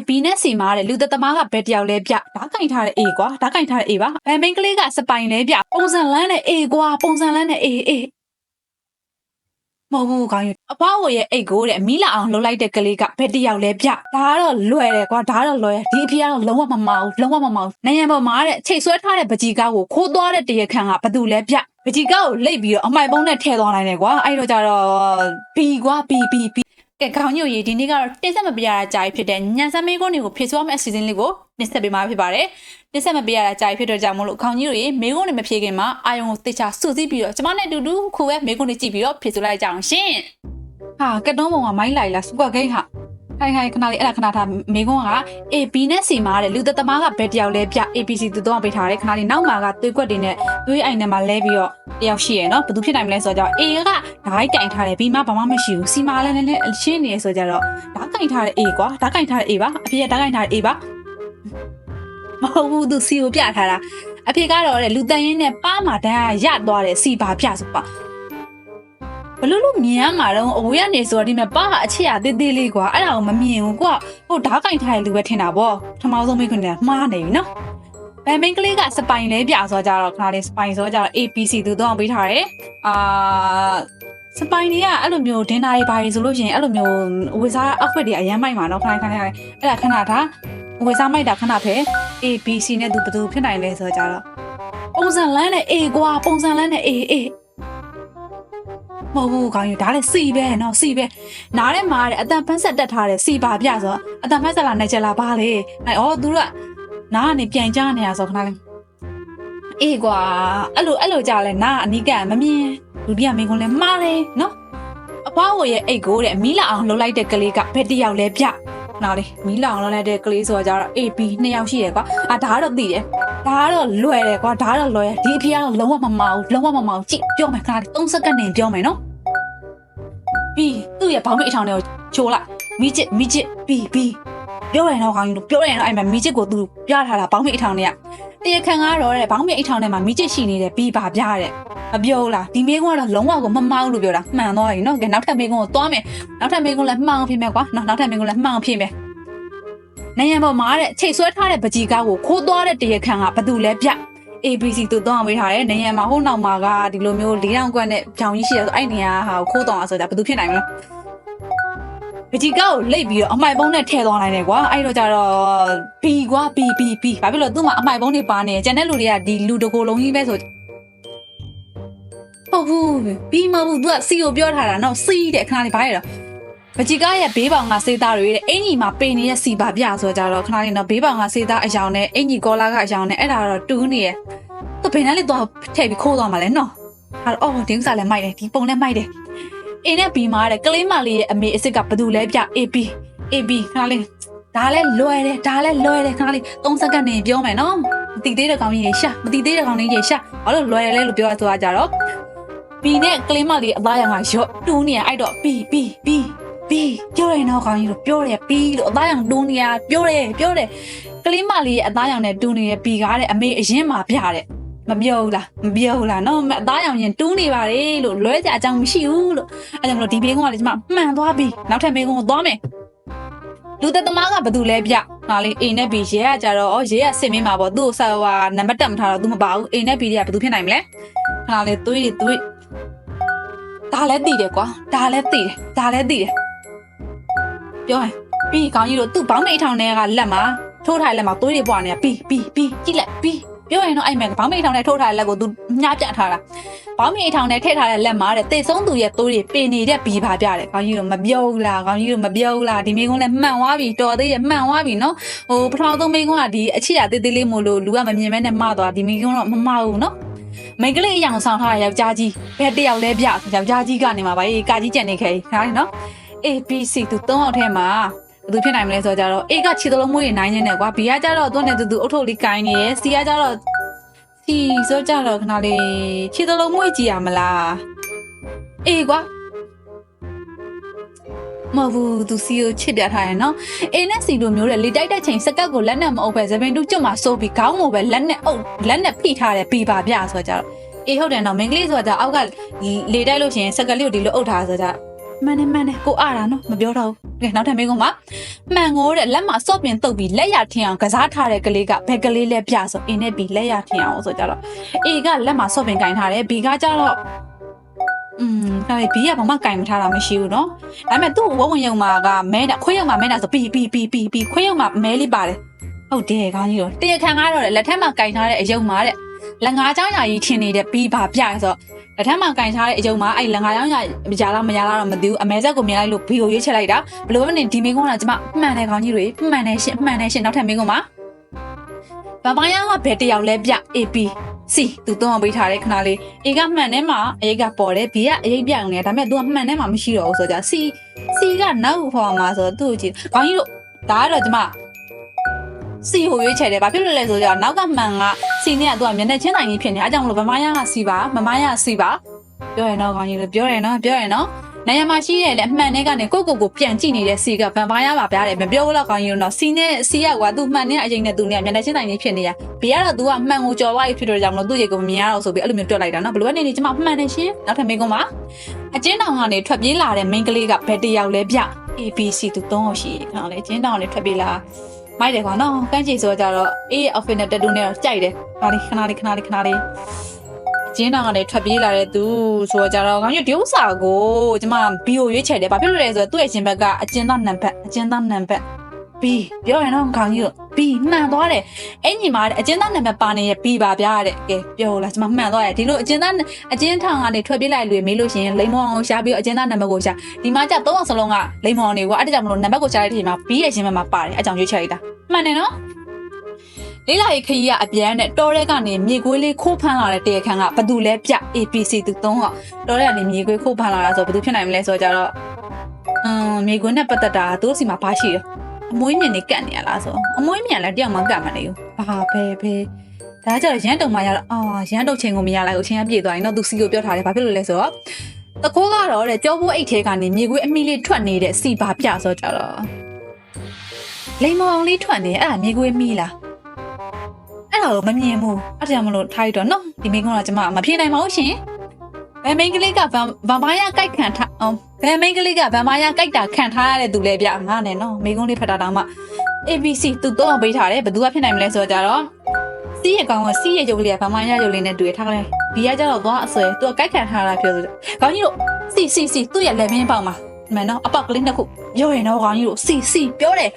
B နဲ့ C မှာတဲ့လူသက်သမားကဘယ်တယောက်လဲပြဓာတ်ကင်ထားတဲ့ A ကွာဓာတ်ကင်ထားတဲ့ A ပါဘယ်မိန်းကလေးကစပိုင်လဲပြပုံစံလန်းတဲ့ A ကွာပုံစံလန်းတဲ့ A မဟုတ်ဘူးကောင်းယူအဖွားကိုရဲ့အိတ်ကိုတဲ့မီးလာအောင်လှုပ်လိုက်တဲ့ကလေးကဘယ်တယောက်လဲပြဒါကတော့လွယ်တယ်ကွာဒါကတော့လွယ်ဒီအဖေကတော့လုံးဝမမောက်လုံးဝမမောက်နိုင်ငံပေါ်မှာတဲ့ချိတ်ဆွဲထားတဲ့ပကြီးကားကိုခိုးသွားတဲ့တရခန့်ကဘာတူလဲပြပကြီးကားကိုလိတ်ပြီးတော့အမိုက်ပုံးနဲ့ထည့်သွားနိုင်တယ်ကွာအဲ့တော့ကြတော့ B ကွာ B ကဲခေါင်းညို့ရေးဒီနေ့ကတော့တင်ဆက်မပြရတာကြာပြီဖြစ်တဲ့ညံစမ်းမေးခွန်းတွေကိုဖြေဆိုရမယ့်အစီအစဉ်လေးကိုတင်ဆက်ပေးမှာဖြစ်ပါတယ်တင်ဆက်မပြရတာကြာပြီဖြစ်တော့ကြောင့်မို့လို့ခေါင်းညို့ရေးမေးခွန်းတွေမဖြေခင်မှာအာယုံကိုတေချာစုစည်းပြီးတော့ကျမနဲ့အတူတူခုပဲမေးခွန်းတွေကြည့်ပြီးတော့ဖြေဆိုလိုက်ကြအောင်ရှင်ဟာကတ်တုံးပုံကမိုင်းလိုက်လားစူပါဂိမ်းဟာဟိုင်ခဏလေးအဲ့ဒါခဏထားမေးခွန်းက A B နဲ့ C မှာတဲ့လူသက်သမားကဘယ်တယောက်လဲပြ ABC သူတော့ပေးထားတယ်ခဏလေးနောက်မှာကသွေးကွက်တွေနဲ့သွေးအိုင်နဲ့မှာလဲပြီးတော့တယောက်ရှိရယ်နော်ဘယ်သူဖြစ်နိုင်မလဲဆိုတော့ A ကဓာတ်ကင်ထားတယ် B မှာဘာမှမရှိဘူး C မှာလည်းနည်းနည်းရှင်းနေရဆိုကြတော့ဓာတ်ကင်ထားတဲ့ A ကွာဓာတ်ကင်ထားတဲ့ A ပါအဖေကဓာတ်ကင်ထားတဲ့ A ပါမဟုတ်ဘူးသူ C ကိုပြထားတာအဖေကတော့တဲ့လူတန်ရင်းနဲ့ပါမှာတန်းရသွားတယ် C ဘာပြဆိုပါဘလို့လို့မြင်ရမှာတော့အဝေးကနေဆိုတော့ဒီမှာပါအချစ်ရသေးသေးလေးကွာအဲ့ဒါကိုမမြင်ဘူးကွာဟိုဓာတ်ကင်ထားတဲ့လူပဲထင်တာပေါ့ပထမဆုံးမိခွန်းကမှားနေပြီနော်ဘယ်မင်းကလေးကစပိုင်လဲပြဆိုကြတော့ခဏလေးစပိုင်ဆိုကြတော့ ABC သူတော့ပေးထားတယ်စပိုင်တွေကအဲ့လိုမျိုးဒင်နာတွေဘာတွေဆိုလို့ရှိရင်အဲ့လိုမျိုးဝေစား outfit တွေအရမ်းမိုက်မှာနော်ခဏအဲ့ဒါခဏဒါဝေစားမိုက်တာခဏဖဲ ABC နဲ့သူဘယ်သူဖြစ်နိုင်လဲဆိုကြတော့ပုံစံလန်းတဲ့ A ကွာပုံစံလန်းတဲ့ A မဟုတ်ဘူးကောင်းယူဒါလည်း C ပဲနော် C ပဲနားထဲမှာတဲ့အတန်ဖန်းဆက်တက်ထားတယ် C ပါပြဆိုတော့အတန်ဖန်းဆက်လာနေကြလားဘာလဲအဲ့သူကနားကနေပြန်ကြားနေရဆိုခဏလေးအေးကွာအဲ့လိုကြားလဲနားအနီးကမမြင်လူပြမင်းကလည်းမှားတယ်နော်အဖွားကိုရဲ့အိတ်ကိုတဲ့မီးလာအောင်လှုပ်လိုက်တဲ့ကလေးကဘယ်တယောက်လဲပြနားလေးမီးလာအောင်လှုပ်လိုက်တဲ့ကလေးဆိုတော့ကြတော့ AB 2ယောက်ရှိတယ်ကွာဒါကတော့သိတယ်ဒါကတော့လွယ်တယ်ကွာဒါကတော့လွယ်ဒီအဖေကတော့လုံးဝမမောက်လုံးဝမမောက်ကြည့်ပြောမယ်ခဏလေး3စက္ကန့်နေပြောမယ်နော်ပြီးသူ့ရဲ့ဘောင်းမိတ်အထောင်တွေကိုချိုးလိုက်မိချစ်ပြီးပြောရတော့ကောင်းယူပြောရတော့အဲ့မှာမိချစ်ကိုသူပြထားတာဘောင်းမိတ်အထောင်တွေကတရခန့်ကတော့တဲ့ဘောင်းမိတ်အထောင်ထဲမှာမိချစ်ရှိနေတယ်ပြီးပါပြတဲ့မပြောလားဒီမေးခွန်းကတော့လုံးဝကိုမမောက်လို့ပြောတာမှန်သွားပြီနော်ကဲနောက်ထပ်မေးခွန်းကိုသွားမယ်နောက်ထပ်မေးခွန်းလည်းမှန်အောင်ဖြေမယ်ကွာနောက်ထပ်မေးခွန်းလည်းမှန်အောင်ဖြေမယ်နိုင်ငံပေါ်မှာတဲ့ချိတ်ဆွဲထားတဲ့ပကြီးကားကိုခိုးသွားတဲ့တရခန့်ကဘာတူလဲပြABC သူတော့အောင်ပေးထားတယ်နိုင်ငံမှာဟိုနောက်မှာကဒီလိုမျိုး4000ကွက်နဲ့ဖြောင်ကြီးရှိတယ်ဆိုအဲ့နေရာဟာခိုးတော့အောင်ဆိုတာဘယ်သူဖြစ်နိုင်မလဲပကြီးကားကိုလိတ်ပြီးတော့အမိုက်ပုံးနဲ့ထည့်သွားနိုင်တယ်ကွာအဲ့တော့ကြတော့ B ကွာ B ဘာဖြစ်လို့သူ့မှာအမိုက်ပုံးတွေပါနေကျန်တဲ့လူတွေကဒီလူတကိုယ်လုံးကြီးပဲဆိုဟုတ်ဘူး B မဟုတ်ဘူးသူက C ကိုပြောထားတာနော် C တဲ့ခဏလေးဘာရတော့ပကြီးကားရဲ့ဘေးပေါင်ကစေးသားတွေတဲ့အင်ကြီးမှာပိန်နေတဲ့ C ပါပြဆိုကြတော့ခဏလေးနော်ဘေးပေါင်ကစေးသားအယောင်နဲ့အင်ကြီးကောလာကအယောင်နဲ့အဲ့ဒါတော့တူးနေရဲ့သူဘယ်နဲ့လဲတော့ထည့်ပြီးခိုးသွားမှာလဲနော်အော်ဒီဥစားလည်းမိုက်တယ်ဒီပုံလည်းမိုက်တယ် A နဲ့ B မှာတဲ့ကလေးမလေးရဲ့အမေအစ်စ်ကဘယ်သူလဲပြ AB ခဏလေးဒါလည်းလွယ်တယ်ခဏလေး3စက္ကန့်နေပြောမယ်နော်မတိသေးတဲ့ကောင်ကြီးရေရှာမတိသေးတဲ့ကောင်လေးရေရှာဘာလို့လွယ်တယ်လဲလို့ပြောရဆိုတာကြတော့ B နဲ့ကလေးမလေးအသားရောင်ကရော့တူးနေအဲ့တော့ B ပြောတယ်နော်ခေါင်းကြီးတို့ပြောတယ် B လို့အသားရောင်တူးနေရပြောတယ်ကလေးမလေးရဲ့အသားရောင်နဲ့တူးနေတဲ့ B ကားတဲ့အမေအရင်မှာပြတဲ့မပြောဘူးလားနော်အသားရောင်ရင်တူးနေပါလေလို့လွဲကြအကြောင်းမရှိဘူးလို့အဲ့ဒါမလို့ဒီဘေးကုန်းကလည်းကျမမှန်သွားပြီနောက်ထပ်ဘေးကုန်းကိုသွားမယ်လူသက်သမားကဘာတူလဲပြဟာလေ A နဲ့ B ရဲကကြတော့ရဲကစစ်မင်းမှာပေါ့သူ့ကိုဆက်ဟိုနံပါတ်တက်မထားတော့ तू မပါဘူး A နဲ့ B တွေကဘာတူဖြစ်နိုင်မလဲဟာလေသွေးဒါလည်းသိတယ်ကွာဒါလည်းသိတယ်ပြောရင်ပြီးခေါင်းကြီးတို့သူ့ဘောင်းမိတ်ထောင်ထဲကလက်မှာထိုးထားတဲ့လက်မှာသွေးတွေပွားနေတာပြီးကြည့်လိုက်ပြီးပြောရင်တော့အဲ့မဲ့ဘောင်းမိတ်ထောင်ထဲထိုးထားတဲ့လက်ကိုသူညှပြထားတာဘောင်းမိတ်ထောင်ထဲထည့်ထားတဲ့လက်မှာတဲ့တေဆုံးသူရဲ့သွေးတွေပင်နေတဲ့ဘီပါပြတယ်ခေါင်းကြီးတို့မပြောဘူးလားဒီမိကုန်းလည်းမှန်သွားပြီတော်သေးတယ်မှန်သွားပြီနော်ဟိုပထမဆုံးမိကုန်းကဒီအချစ်ရသေးသေးလေးမို့လို့လူကမမြင်မဲနဲ့မှားသွားဒီမိကုန်းတော့မမှားဘူးနော်မိန်းကလေးအယောင်ဆောင်ထားတဲ့ယောက်ျားကြီးဘယ်တယောက်လဲပြယောက်ျားကြီးကနေမှာပါကာကြီးကြံနေခဲ့ခါနော် ABC သူ3ယောက်ထဲမှာဘယ်သူဖြစ်နိုင်မလဲဆိုတော့ A ကခြေသလုံးမွေးနိုင်နေတယ်ကွာ B ကကြတော့သူနဲ့သူအုတ်ထုတ်လေးကိုင်းနေရယ် C ကကြတော့ C ဆိုကြတော့ခဏလေးခြေသလုံးမွေးကြည့်ရမလား A ကွာမဟုတ်ဘူးသူ C ကိုချစ်ပြထားရယ်နော် A နဲ့ C တို့မျိုးတဲ့လေတိုက်တဲ့ချိန်စကတ်ကိုလက်နဲ့မအုပ်ပဲသပင်တူးကျွတ်မှာစိုးပြီးခေါင်းကိုပဲလက်နဲ့ဖိထားတယ် B ပါပြဆိုကြတော့ A ဟုတ်တယ်နော်မင်္ဂလိဆိုတော့အောက်ကလေတိုက်လို့ရှိရင်စကတ်လေးကိုဒီလိုအုပ်ထားဆိုကြ မှန်တယ်ကိုအားတာနော်မပြောတော့ဘူးကဲနောက်ထပ်မေးခွန်းပါမှန်ကိုတဲ့လက်မှာစော့ပင်တုပ်ပြီးလက်ရထင်အောင်ကစားထားတဲ့ကလေးကဘယ်ကလေးလဲပြဆို A နဲ့ B လက်ရထင်အောင်ဆိုကြတော့ A ကလက်မှာစော့ပင်ကင်ထားတယ် B ကကြတော့ဒါပေမဲ့ B ကဘာမှကင်မထားတာမရှိဘူးเนาะဒါပေမဲ့သူ့ဝုံဝင်ယုံမှာကမဲတာခွေးယုံမှာမဲတာဆို B ခွေးယုံမှာမဲလေးပါတယ်ဟုတ်တယ်ခေါင်းကြီးတော့တရားခံကတော့လက်ထက်မှာကင်ထားတဲ့အယုံမှာတဲ့လက်ငါးချောင်းညာကြီးထင်နေတဲ့ B ဘာပြရဲဆိုလက်ထက်မှာကင်ထားတဲ့အယုံမှာအဲ့လက်ငါးချောင်းညာကြာလားမရလားတော့မသိဘူးအမဲဆက်ကိုမြင်လိုက်လို့ B ကိုရွေးချက်လိုက်တာဘလို့နဲ့ဒီမင်းကုန်းကကျမမှန်တယ်ခေါင်းကြီးတွေမှန်တယ်ရှင်နောက်ထပ်မင်းကုန်းပါဘာဘာယာကဘယ်တယောက်လဲပြ AP C သူတော့ပေးထားတဲ့ခဏလေး A ကမှန်ထဲမှာအရေးကပေါ်တယ် B ကအရေးပြောင်းနေတယ်ဒါပေမဲ့ तू ကမှန်ထဲမှာမရှိတော့ဘူးဆိုကြ C ကနောက်ဖော်မှာဆိုတော့သူ့ကိုကြည့်ခေါင်းကြီးတို့ဒါကတော့ကျမ C ကိုရွေးချယ်တယ်ဘာဖြစ်လို့လဲဆိုတော့နောက်ကမှန်က C နဲ့က तू ကမျက်နှာချင်းတိုင်းကြီးဖြစ်နေအဲကြောင့်မလို့ဗမာယာက C ပါမမယာက C ပါပြောရင်တော့ခေါင်းကြီးတို့ပြောရင်တော့နေရာမှာရှိရတဲ့အမှန်နဲ့ကနေကိုပြန်ကြည့်နေတဲ့ C ကဗန်ပါယာပါဗျာတယ်မပြောဘူးတော့ခေါင်းကြီးတို့တော့ C နဲ့ C ကကွာ तू မှန်တဲ့အချိန်နဲ့ तू နဲ့မျက်နှာချင်းတိုင်းကြီးဖြစ်နေရ B ကတော့ तू ကမှန်ကိုကြော်သွားပြီဖြစ်တော့ကြောင့်မလို့သူ့ရေကိုမမြင်ရတော့ဆိုပြီးအဲ့လိုမျိုးပြောလိုက်တာနော်ဘလို့ကနေကျမမှန်တယ်ရှင်နောက်ထပ်မေးခွန်းပါအကျဉ်းတောင်ကနေထွက်ပြေးလာတဲ့ main ကလေးကဘယ်တယောက်လဲဗျ ABC သူ3ယောက်ရှိခဏလေးအကျဉ်းတောင်ကနေထွက်ပြေးလာမိုက်တယ်ကွာနော်ကန်းချီဆိုကြတော့ A ရဲ့ outfit နဲ့ tattoo နဲ့တော့ကြိုက်တယ်ခဏလေးကျင်းတောင်ကနေထွက်ပြေးလာတဲ့သူဆိုကြတော့ခေါင်းကြီးဒီဥစ္စာကိုကျမ B ကိုရွေးချယ်တယ်ဘာဖြစ်လို့လဲဆိုတော့သူ့ရဲ့ရှင်ဘက်ကအကျဉ်းသားနံပါတ် B ပြောရင်တော့ခေါင်းကြီး B မှန်သွားတယ်အဲ့ညီမတဲ့အကျဉ်းသားနံပါတ်ပါနေရဲ့ B ပါဗျာတဲ့ကဲပြောလားကျမမှန်သွားတယ်ဒီလိုအကျဉ်းထောင်ကနေထွက်ပြေးလိုက်လူမေးလို့ရှိရင်လိမ္မောင်အောင်ရှာပြီးအကျဉ်းသားနံပါတ်ကိုရှာဒီမှာကျ3အောင်စလုံးကလိမ္မောင်နေကွာအဲ့ဒါကြောင့်မလို့နံပါတ်ကိုရှာတဲ့ချိန်မှာ B ရဲ့ရှင်ဘက်မှာပါတယ်အကြောင်းရွေးချယ်လိုက်တာမှန်တယ်နော်လေးလာရေးခရီးကအပြန်နဲ့တောထဲကနေမြေခွေးလေးခိုးဖမ်းလာတဲ့တရားခံကဘသူလဲပြ APC သူ3ဟောတောထဲကနေမြေခွေးခိုးဖမ်းလာတာဆိုဘသူဖြစ်နိုင်မလဲဆိုကြတော့မြေခွေးနဲ့ပတ်သက်တာသူတို့စီမှာဘာရှိတယ်အမွေးမြင်နေကတ်နေရလားဆိုအမွေးမြင်လည်းတယောက်မှကတ်မနေဘူးဘာပဲဒါကြတော့ရန်တုံမှရတော့ရန်တုံချိန်ကိုမရလိုက်ဘူးချင်းကပြေးသွားရင်တော့သူစီကိုပြောထားတယ်ဘာဖြစ်လို့လဲဆိုတော့တခိုးကတော့တဲ့ကြောပိုးအိတ်ထဲကနေမြေခွေးအမိလေးထွက်နေတဲ့စီဘာပြဆိုကြတော့လိမ္မောင်လေးထွက်နေအဲ့ဒါမြေခွေးမိလားအဲ့ဒါကိုမမြင်ဘူးအဲ့ဒါမလို့ထားရတော့နော်ဒီမိကုန်းကကျမမဖြေနိုင်ပါဘူးရှင်ဘယ်မိန်းကလေးကဗန်ပါယာကိုက်ခံထားဘယ်မိန်းကလေးကဗန်ပါယာကိုက်တာခံထားရတဲ့သူလဲပြငါနဲ့နော်မိကုန်းလေးဖတ်တာတောင်မှ ABC သူတော့အောင်ပေးထားတယ်ဘယ်သူကဖြစ်နိုင်မလဲဆိုတော့ကြတော့စီးရကောင်ကစီးရရုပ်လေးကဗန်ပါယာရုပ်လေးနဲ့တွေ့ထားတယ်ဒီကကြတော့သွားအဆွဲသူကကိုက်ခံထားတာပြောဆိုခေါင်းကြီးတို့စီသူ့ရဲ့လက်မင်းပေါက်မှာမှန်နော်အပေါက်ကလေးနှစ်ခုပြောရင်တော့ခေါင်းကြီးတို့စီပြောတယ်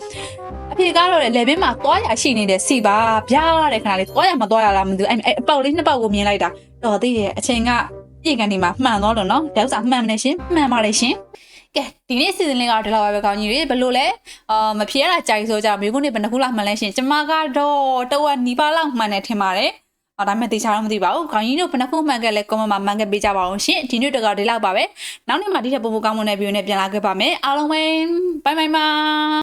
အဖေကတော့လေဘင်းမှာသွားရရှိနေတဲ့စီပါဗျာတဲ့ခဏလေးသွားရမသွားရလားမသိဘူးအဲ့အပေါက်လေးနှစ်ပေါက်ကိုမြင်လိုက်တာတော်သေးတယ်အချိန်ကပြေကန်ဒီမှာမှန်သွားလို့နော်ဒါဥစ္စာမှန်မနေရှင်မှန်ပါတယ်ရှင်ကဲဒီနေ့စီစဉ်လေးကတော့ဒီလောက်ပဲကောင်းကြီးတွေဘယ်လိုလဲမဖြေရတာကြိုက်ဆိုကြမျိုးခုနေဘယ်နှခုလောက်မှန်လဲရှင်ကျမကတော့တဝက်နီးပါးလောက်မှန်တယ်ထင်ပါတယ်ဒါပေမဲ့တေချာတော့မသိပါဘူးခေါင်းကြီးတို့ဘယ်နှခုမှန်ခဲ့လဲ comment မှာမှန်ခဲ့ပေးကြပါအောင်ရှင်ဒီနေ့တော့ဒီလောက်ပါပဲနောက်နေ့မှဒီထက်ပိုကောင်းမွန်တဲ့ဗီဒီယိုနဲ့ပြန်လာခဲ့ပါမယ်အားလုံးပဲဘိုင်ဘိုင်ပါ